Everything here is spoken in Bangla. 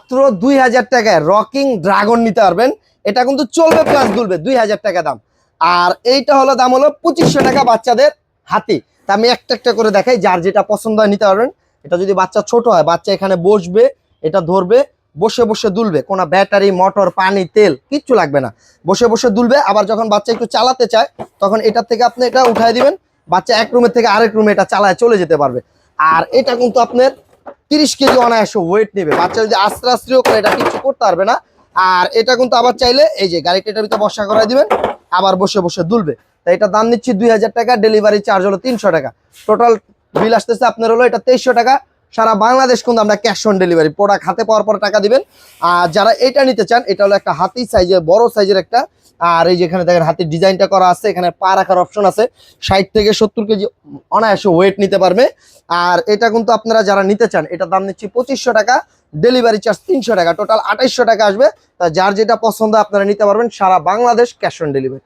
মাত্র 2000 টাকায় রকিং ড্রাগন নিতে পারবেন। এটা কিন্তু চলবে প্লাস দুলবে, 2000 টাকা দাম। আর এইটা হলো দাম হলো 2500 টাকা বাচ্চাদের হাতি। তা আমি একটা একটা করে দেখাই, যার যেটা পছন্দ হয় নিতে পারবেন। এটা যদি বাচ্চা ছোট হয়, বাচ্চা এখানে বসবে, এটা ধরবে, বসে বসে দুলবে, কোনো ব্যাটারি মোটর পানি তেল কিচ্ছু লাগবে না, বসে বসে দুলবে। আবার যখন বাচ্চা একটু চালাতে চায় তখন এটার থেকে আপনি এটা উঠাই দিবেন, বাচ্চা এক রুমের থেকে আরেক রুমে এটা চালায় চলে যেতে পারবে। আর এটা কিন্তু আপনার 30 কেজি অনায়াসে ওয়েট নেবে, বাচ্চা যদি আস্তে আস্তেও করে এটা কিছু করতে পারবে না। আর এটা কিন্তু আবার চাইলে এই যে গাড়িটা এটার ভিতরে বসা করাই দিবেন, আবার বসে বসে দুলবে। তাই এটা দাম নিচ্ছি 2000 টাকা, ডেলিভারি চার্জ হলো 300 টাকা। টোটাল বিল আসতেছে আপনার হলো এটা 2300 টাকা। সারা বাংলাদেশ কিন্তু আমরা ক্যাশ অন ডেলিভারি, প্রোডাক্ট হাতে পাওয়ার পর টাকা দিবেন। আর যারা এটা নিতে চান, এটা হলো একটা হাতি সাইজের, বড় সাইজের একটা। আর এই যেখানে দেখেন হাতির ডিজাইনটা করা আছে, এখানে পা রাখার অপশন আছে, 60 থেকে 70 কেজি অনায়াসে ওয়েট নিতে পারবে। আর এটা কিন্তু আপনারা যারা নিতে চান, এটা দাম নিচ্ছি 2500 টাকা, ডেলিভারি চার্জ 300 টাকা, টোটাল 2800 টাকা আসবে। তা যার যেটা পছন্দ আপনারা নিতে পারবেন, সারা বাংলাদেশ ক্যাশ অন ডেলিভারি।